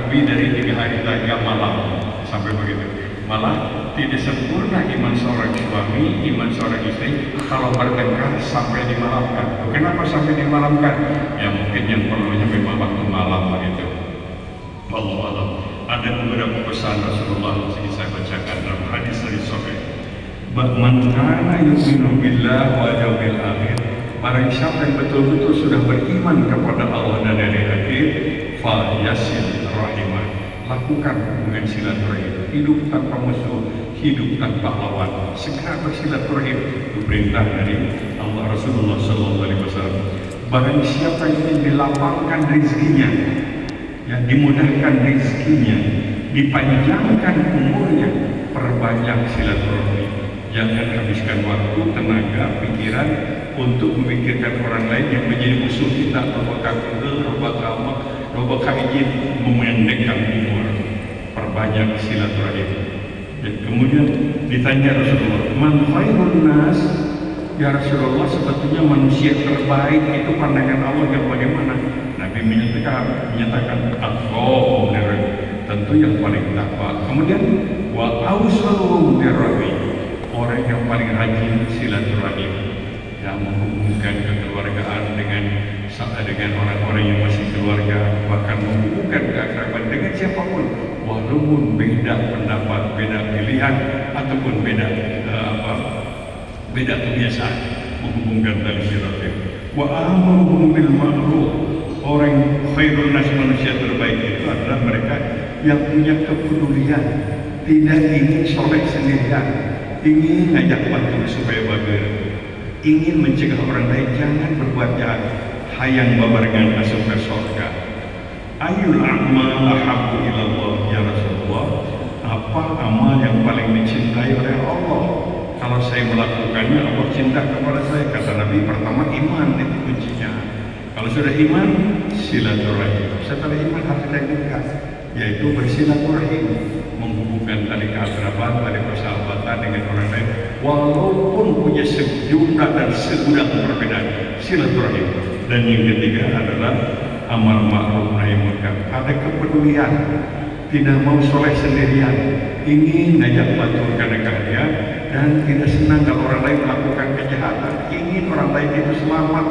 lebih dari 3 hari 3 malam sampai begitu. Malah tidak sempurna iman seorang suami, iman seorang istri kalau bertengkar sampai dimalamkan. Kenapa sampai dimalamkan? Ya mungkin yang perlunya memang waktu malam begitu. Wallahu a'lam. Ada beberapa pesan Rasulullah yang saya bacakan dalam hadis dari Sahih. Man kana yu'minu billahi wal yawmil akhir, barang siapa yang betul-betul sudah beriman kepada Allah dan hari akhir, fa yasil rahimah, lakukan hubungan silaturahim, hidup tanpa musuh, hidup tanpa lawan, segera bersilaturahim, itu perintah dari Allah Rasulullah SAW. Barang siapa yang ingin dilapangkan rezekinya, yang dimudahkan rezekinya, dipanjangkan umurnya, perbanyak silaturahmi. Jangan habiskan waktu, tenaga, pikiran untuk memikirkan orang lain yang menjadi musuh kita. Roba kaijin memendekkan umur. Perbanyak silaturahim. Dan kemudian ditanya Rasulullah, man khairun nas? Ya Rasulullah, sebetulnya manusia terbaik itu pandangan Allah yang bagaimana? Nabi menyatakan atqahum lirabbi, tentu yang paling takwa. Kemudian wa awsaluhum lirabbi, orang yang paling rajin silaturahim, yang menghubungkan kekeluargaan dengan orang-orang yang masih keluarga, bahkan menghubungkan keakraban dengan siapapun, walaupun beda pendapat, beda pilihan ataupun beda kebiasaan, menghubungkan tali silaturahim. Wa amaruhum bil ma'ruf, orang khairun nas, manusia terbaik itu adalah mereka yang punya kepedulian, tidak ingin soleh sendirian, ingin ngajak bantu supaya bagus, ingin mencegah orang lain jangan berbuat jahat, hayang babarengan masuk ke surga. Ayul a'mal ahabbu ilallah ya Rasulullah, apa amal yang paling dicintai oleh Allah? Kalau saya melakukannya Allah cinta kepada saya, kata Nabi. Pertama iman, itu kuncinya. Kalau sudah iman, silaturahim. Setelah iman harus ada juga, yaitu bersilaturahim, menghubungkan tali keakraban, tali persahabatan dengan orang lain, walaupun punya sejumlah dan segudang perbedaan, silaturahim. Dan yang ketiga adalah amar ma'ruf nahi munkar, ada kepedulian, tidak mau soleh sendirian, ingin ngajak batur karena dia, dan tidak senang kalau orang lain melakukan kejahatan, ingin orang lain itu selamat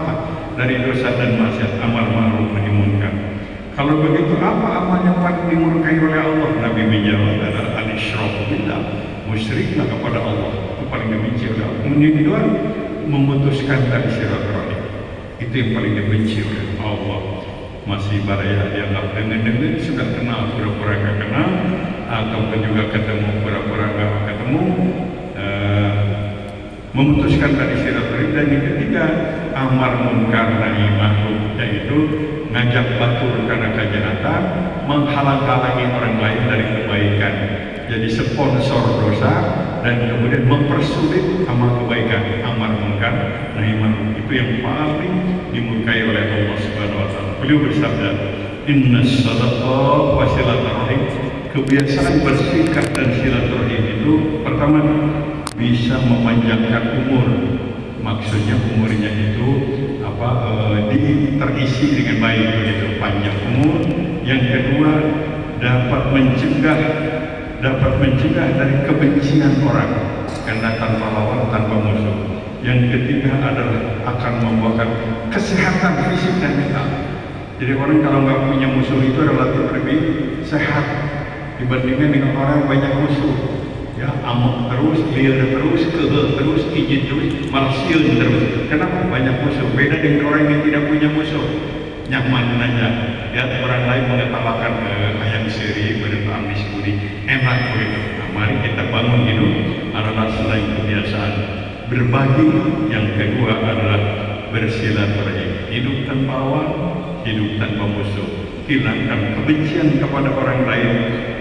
dari dosa dan maksiat, amar ma'ruf nahi munkar. Kalau begitu apa amal yang paling dimurkai oleh Allah? Nabi menjawab adalah al-isyraku billah, musyriklah kepada Allah, itu paling dibenci oleh Allah. Kemudian kedua, memutuskan tali silaturahim, itu yang paling dibenci oleh Allah. Masih baraya dianggap dengan sudah kenal pura-pura gak kenal, ataupun juga ketemu pura-pura gak ketemu, memutuskan tali silaturahim. Dan yang ketiga, amar munkar nahi ma'ruf, yaitu ngajak batur karena kejahatan, menghalang-halangi orang lain dari kebaikan, jadi sponsor dosa, dan kemudian mempersulit amal kebaikan, amar munkar nahi ma'ruf, itu yang paling dimurkai oleh Allah Subhanahu wa taala. Beliau bersabda, innas sadaqah wa silaturahim, kebiasaan bersedekah dan silaturahim itu pertama bisa memanjangkan umur. Maksudnya umurnya itu terisi dengan baik, begitu, panjang umur. Yang kedua, dapat mencegah dari kebencian orang karena tanpa lawan, tanpa musuh. Yang ketiga adalah akan membawakan kesehatan fisik dan mental. Jadi orang kalau nggak punya musuh itu relatif lebih sehat dibandingkan dengan orang yang banyak musuh. Ya, amuk terus, liar terus, kehel terus, izin terus, malsiun terus. Kenapa? Banyak musuh. Beda dengan orang yang tidak punya musuh, nyaman aja. Lihat orang lain mengetawakan ayam seri, berambis budi, enak begitu. Nah, mari kita bangun hidup adalah selain kebiasaan berbagi. Yang kedua adalah bersilaturahim, hidup tanpa lawan, hidup tanpa musuh. Hilangkan kebencian kepada orang lain,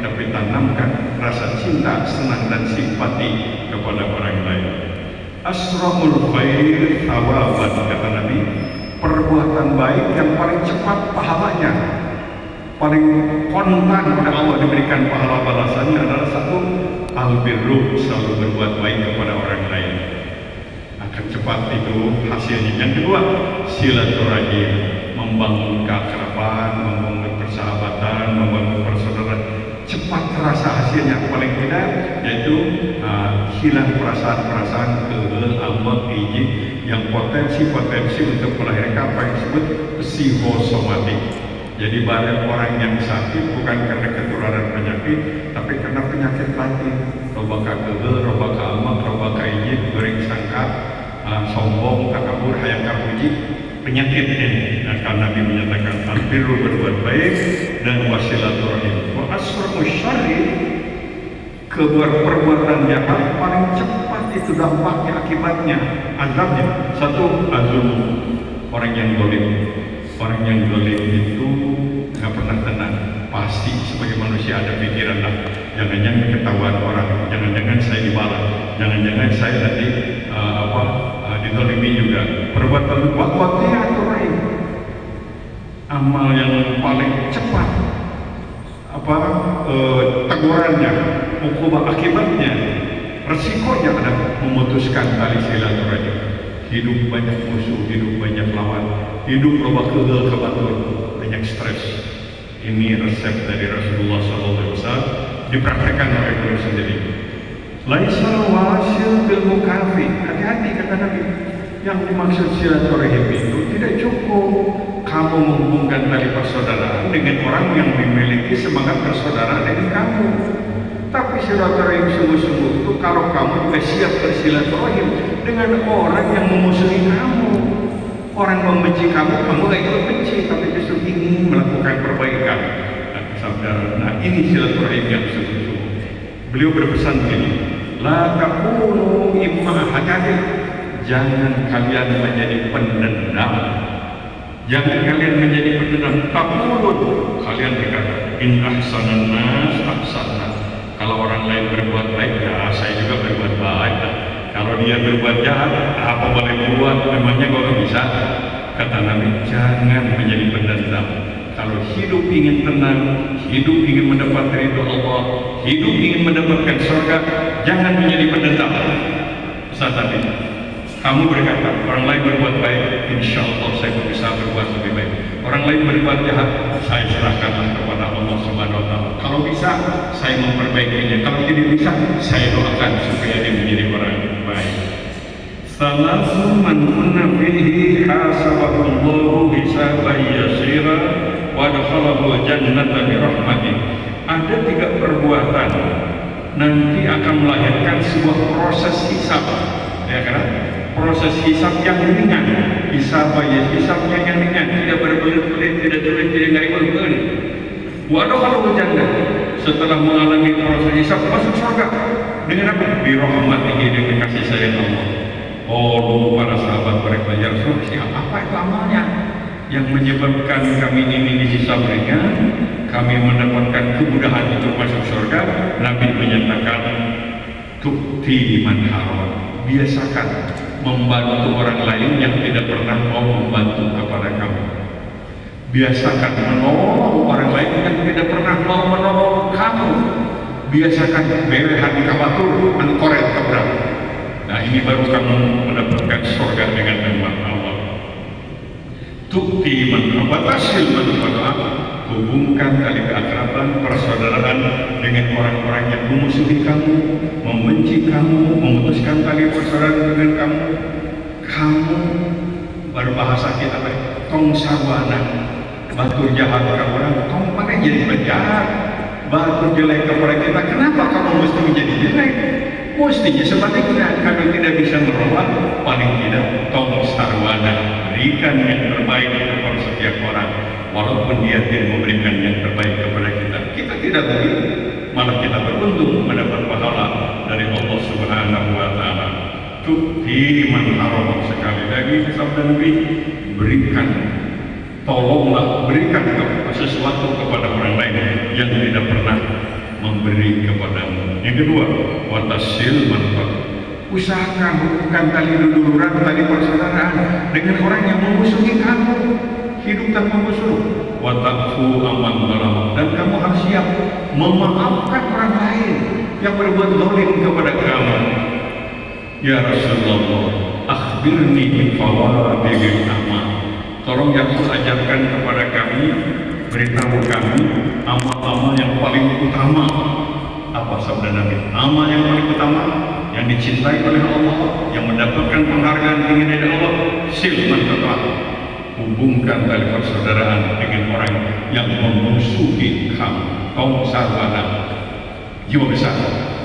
tapi tanamkan rasa cinta, senang dan simpati kepada orang lain. Asra'ul khair thawaban, kata Nabi, perbuatan baik yang paling cepat pahalanya, paling kontan pada Allah diberikan pahala balasannya adalah satu, albirru, selalu berbuat baik kepada orang lain, akan cepat itu hasilnya. Yang kedua, silaturahim, membangun keakraban, membangun persahabatan, membangun terasa hasilnya paling tidak, yaitu hilang perasaan-perasaan kegel, ambek, ijik yang potensi-potensi untuk melahirkan apa yang disebut psikosomatik. Jadi banyak orang yang sakit bukan karena ketularan penyakit, tapi karena penyakit batin. Robaka kegel, robaka ambek, robaka ijik, goreng sangka, sombong, takabur, hayang kapuji, penyakit ini. Nah, karena Nabi menyatakan al-birru berbuat baik dan wasilaturahim. Wa asra'u syarri, perbuatan jahat paling cepat itu dampaknya, akibatnya, azabnya. Satu, azul, orang yang zalim. Orang yang zalim itu nggak pernah tenang. Pasti sebagai manusia ada pikiran lah. Jangan-jangan ketahuan orang, jangan-jangan saya dibalas, jangan-jangan saya nanti dizalimi juga. Perbuatan waqti'aturahim, amal yang paling cepat tegurannya, hukuman akibatnya, resikonya adalah memutuskan tali silaturahim. Hidup banyak musuh, hidup banyak lawan, hidup loba kegel kebatur, banyak stres. Ini resep dari Rasulullah SAW, dipraktekkan oleh beliau sendiri. Laisal wasil bil mukafi, hati-hati kata Nabi. Yang dimaksud silaturahim itu tidak cukup kamu menghubungkan tali persaudaraan dengan orang yang memiliki semangat persaudaraan dengan kamu. Tapi silaturahim sungguh-sungguh itu kalau kamu juga siap bersilaturahim dengan orang yang memusuhi kamu, orang membenci kamu, kamu gak ikut benci, tapi justru ingin melakukan perbaikan. Nah, ini silaturahim yang sungguh-sungguh. Beliau berpesan begini, la takunu imma, hati-hati, jangan kalian menjadi pendendam. Jangan kalian menjadi pendendam. Takun, kalian berkata, in ahsanan nas ahsanna. Kalau orang lain berbuat baik, ya saya juga berbuat baik. Kalau dia berbuat jahat, apa boleh buat? Memangnya kalau bisa? Kata Nabi, jangan menjadi pendendam. Kalau hidup ingin tenang, hidup ingin mendapat ridho Allah, hidup ingin mendapatkan surga, jangan menjadi pendendam. Saat tadi, kamu berkata, orang lain berbuat baik, insya Allah saya bisa berbuat lebih baik. Orang lain berbuat jahat, saya serahkan kepada Allah Subhanahu Wa Taala. Kalau bisa, saya memperbaikinya. Kalau tidak bisa, saya doakan supaya dia menjadi orang baik. Salasun man kunna fihi hasabahullahu hisaban yasira wa dakhalahu jannata bi rahmatih. Ada 3 perbuatan nanti akan melahirkan sebuah proses hisab, ya kan? Proses hisab yang ringan, hisabnya yang ringan, tidak berbelit-belit, tidak sulit, tidak ngari-ngari. Waduh kalau jannah, setelah mengalami proses hisab masuk surga dengan apa? Bi rahmatihi, dengan kasih sayang Allah. Oh, para sahabat mereka, ya Rasulullah, apa itu amalnya yang menyebabkan kami ini dihisab ringan, kami mendapatkan kemudahan untuk masuk surga? Nabi menyatakan, tukti man haram, biasakan membantu orang lain yang tidak pernah mau membantu kepada kamu. Biasakan menolong orang lain yang tidak pernah mau menolong kamu. Biasakan berehan kabatur ankoret keberang. Nah, ini baru kamu mendapatkan surga dengan nama Allah. Tukti man abatasil man pada, hubungkan tali keakraban, persaudaraan dengan orang-orang yang memusuhi kamu, membenci kamu, memutuskan tali persaudaraan dengan kamu. Kamu berbahasa kita tong sarwana, batur jahat ke orang, tong pakai jadi penjahat, batur jelek kepada kita. Kenapa kamu mesti menjadi jelek? Mestinya sebaliknya, kami tidak bisa merubah, paling tidak tong sarwana, berikan yang terbaik kepada setiap orang. Walaupun dia tidak memberikan yang terbaik kepada kita, kita tidak beri, malah kita beruntung mendapat pahala dari Allah Subhanahu Wa Taala. Tukti man haram, sekali lagi sabda Nabi, berikan, tolonglah, berikan sesuatu kepada orang lain yang tidak pernah memberi kepadamu. Yang kedua, watasil manfaat, usahakan hubungkan tali duluran, tali persaudaraan dengan orang yang memusuhi kamu. Hidup tanpa musuh. Watafu aman dalam, dan kamu harus siap memaafkan orang lain yang berbuat zalim kepada kamu. Ya Rasulullah, akhbirni bi fawadil amal. Tolong ya Rasul, ajarkan kepada kami, beritahu kami amal-amal yang paling utama Apa sabda Nabi? Amal yang paling utama, yang dicintai oleh Allah, yang mendapatkan penghargaan tinggi dari Allah, silman tetap. Hubungkan tali persaudaraan dengan orang yang memusuhi kamu, kaum sarwana. Jiwa besar,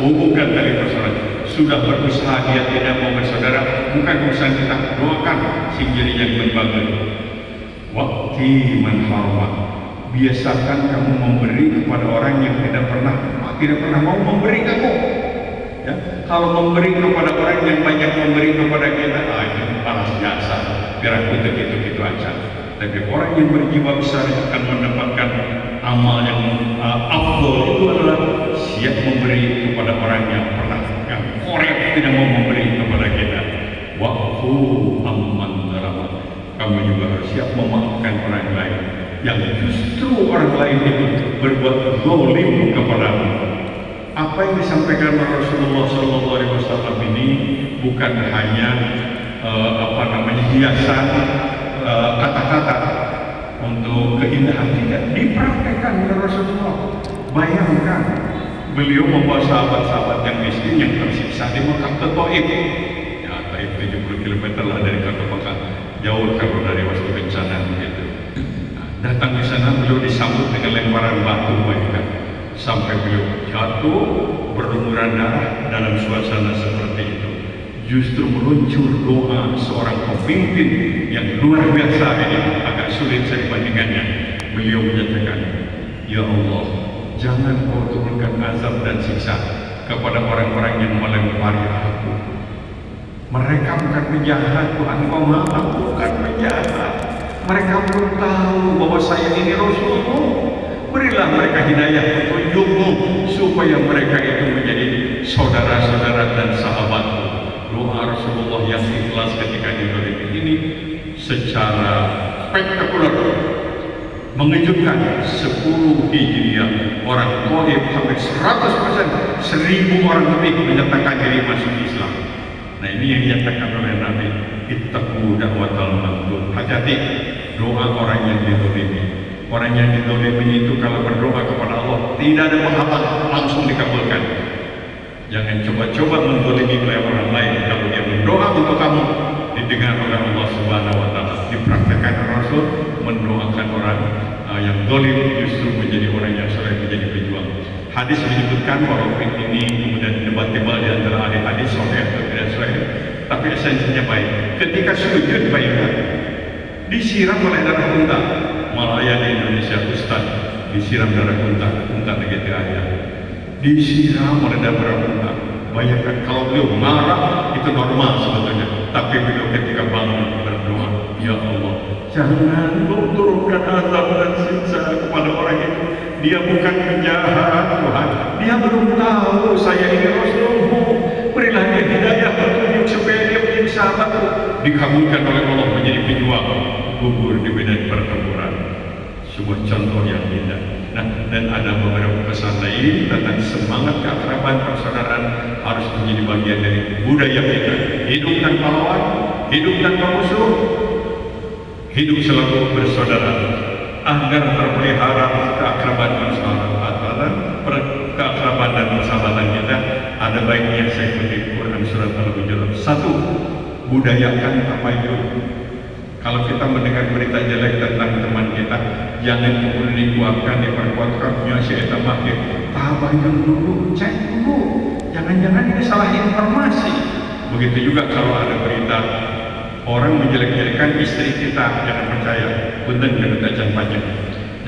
hubungkan tali persaudaraan. Sudah berusaha dia tidak mau bersaudara, bukan urusan kita, doakan sing jadinya berbagai. Wakti man harma, biasakan kamu memberi kepada orang yang tidak pernah mau memberi kamu. Ya, kalau memberi kepada orang yang banyak memberi kepada kita, itu balas jasa, biar aku gitu aja. Tapi orang yang berjiwa besar akan mendapatkan amal yang afdol, itu adalah siap memberi kepada orang yang korek tidak mau memberi kepada kita. Wa'fu amman dzalama, kamu juga harus siap memaafkan orang lain yang justru orang lain itu berbuat zalim kepadamu. Apa yang disampaikan Rasulullah SAW ini bukan hanya hiasan kata-kata untuk keindahan, tidak dipraktekkan oleh Rasulullah. Bayangkan beliau membawa sahabat-sahabat yang miskin yang tersiksa di Mekah ke Taif. Ya, Taif 70 km lah dari kota Mekah, jauh kalau dari waktu bencana begitu. Datang di sana beliau disambut dengan lemparan batu banyak, sampai beliau jatuh berlumuran darah dalam suasana seperti itu. Justru meluncur doa seorang pemimpin yang luar biasa ini, agak sulit saya bandingkannya. Beliau menyatakan, ya Allah, jangan kau turunkan azab dan siksa kepada orang-orang yang melempari aku. Mereka bukan penjahat, Tuhan, kau maaf, bukan penjahat. Mereka belum tahu bahwa saya ini Rasulmu. Berilah mereka hidayah petunjukmu supaya mereka itu menjadi saudara-saudara dan sahabatmu. Doa Rasulullah yang ikhlas ketika diberi ini secara spektakuler mengejutkan. 10 Hijriah orang Taif hampir 100%, 1000 orang lebih menyatakan diri masuk Islam. Nah, ini yang dinyatakan oleh Nabi, ittaqu da'watal mazlum. Hati-hati doa orang yang dizalimi. Orang yang dizalimi itu kalau berdoa kepada Allah tidak ada penghalang, langsung dikabulkan. Jangan coba-coba menzalimi oleh orang lain. Kalau dia berdoa untuk kamu, didengar oleh Allah Subhanahu wa Ta'ala. Dipraktekkan Rasul mendoakan orang yang zalim justru menjadi orang yang soleh, menjadi pejuang. Hadis menyebutkan walaupun ini kemudian debatable di antara ahli hadis soleh atau tidak soleh, tapi esensinya baik. Ketika sujud baiklah, disiram oleh darah unta. Malaya di Indonesia Ustaz disiram darah unta begitu aja. Disiram oleh darah unta. Bayangkan kalau beliau marah itu normal sebetulnya, tapi beliau ketika bangun berdoa, ya Allah, jangan kau turunkan azab dan siksa kepada orang itu. Dia bukan penjahat, Tuhan. Dia belum tahu saya ini Rasulmu. Berilah dia hidayah petunjuk supaya dia menjadi sahabatku. Dikabulkan oleh Allah menjadi pejuang, gugur di medan pertempuran. Sebuah contoh yang indah. Nah, dan ada beberapa pesan lain tentang semangat keakraban persaudaraan harus menjadi bagian dari budaya kita. Hidup tanpa lawan, hidup tanpa musuh, hidup selalu bersaudara. Agar terpelihara keakraban keakraban dan persahabatan kita, ada baiknya saya kutip Quran surat Al-Hujurat. 1. Budayakan tamayun. Kalau kita mendengar berita jelek tentang teman kita, jangan kemudian dikuatkan, diperkuatkan, ya saya tambahkan, tabayun dulu, cek dulu. Jangan-jangan ini salah informasi. Begitu juga kalau ada berita orang menjelek-jelekan istri kita, jangan percaya. Punten kita jangan banyak.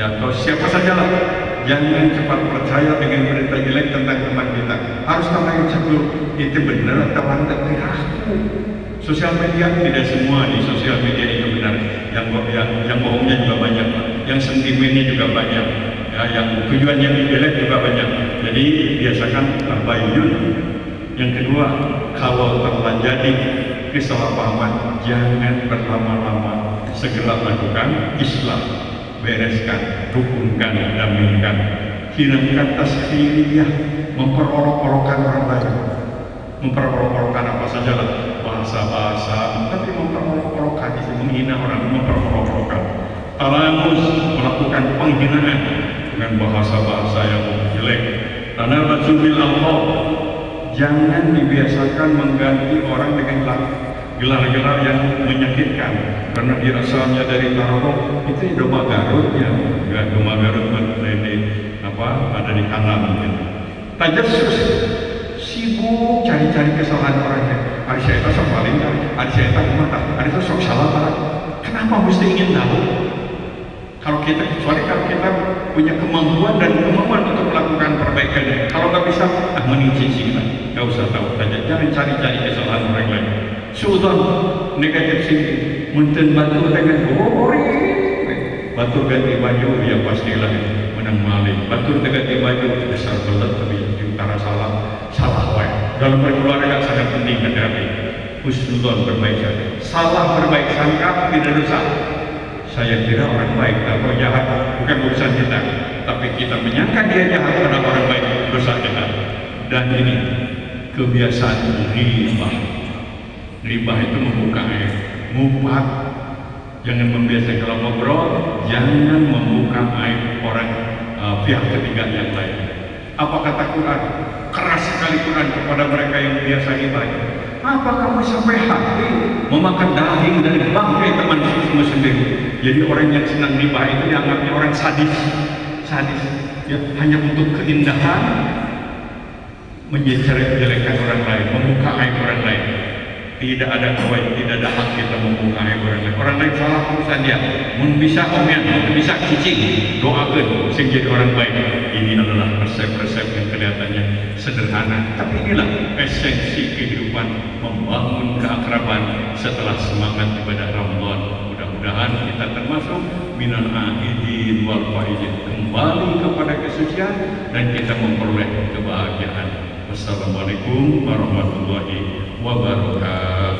Atau siapa sajalah, jangan cepat percaya dengan berita jelek tentang teman kita. Harus tamayun cek dulu, itu benar atau tidak perilaku. Sosial media tidak semua di sosial media itu benar. Yang bohongnya juga banyak, yang sentimennya juga banyak, ya, yang tujuannya jelek juga banyak. Jadi biasakan tabayun. Yang kedua, kalau terjadi kesalahpahaman, jangan berlama-lama, segera lakukan islah, bereskan, rukunkan, damaikan, hilangkan taskhiriyah, memperolok-olokkan orang lain, memperolok-olokkan apa saja lah, bahasa-bahasa, tapi memperolok-olokkan itu menghina orang, memperolok-olokkan, talamus, melakukan penghinaan dengan bahasa-bahasa yang jelek, Tanabazu bil alqab. Jangan dibiasakan mengganti orang dengan gelar-gelar yang menyakitkan, karena dia asalnya dari Tarogong. Itu domba Garut ya, enggak domba Garut di apa ada di kanan mungkin. Tajassus, sibuk cari-cari kesalahan orangnya. Hari saya tak paling, hari saya tak mata, hari itu sok salah tak. Kenapa mesti ingin tahu? Kalau kita, kecuali kalau kita punya kemampuan dan kemampuan untuk melakukan perbaikannya. Kalau nggak bisa, meninci sih, nggak usah tahu saja. Jangan cari-cari kesalahan orang lain. Sudah negatif sih, munten batu dengan batu ganti baju, ya pastilah menang maling. Batu ganti baju besar belat, tapi di utara salah wae. Dalam berkeluarga sangat penting hati-hati. Husnuzon berbaik sangka, salah berbaik sangka tidak dosa. Saya kira orang baik atau jahat bukan urusan kita, tapi kita menyangka dia jahat pada orang baik, dosa kita. Dan ini kebiasaan ribah. Ribah itu membuka air, ngupat. Jangan membiasakan kalau ngobrol, jangan membuka air orang pihak ketiga yang lain. Apa kata Quran? Keras sekali Quran kepada mereka yang biasa ribah. Apa kamu sampai hati memakan daging dari bangkai teman sisimu sendiri? Jadi orang yang senang ribah itu dianggapnya orang sadis, ya, hanya untuk keindahan menjelek-jelekan orang lain, membuka aib orang lain. Tidak ada kawan, tidak ada hak kita membuka aib orang lain. Orang lain salah urusan dia. Mun bisa omian, mun bisa cicing, doakan sing jadi orang baik. Ini adalah resep-resep yang kelihatannya sederhana, tapi inilah esensi kehidupan membangun keakraban setelah semangat ibadah Ramadan. Mudah-mudahan kita termasuk minal aidin wal faizin, kembali kepada kesucian dan kita memperoleh kebahagiaan. Wassalamualaikum warahmatullahi wabarakatuh.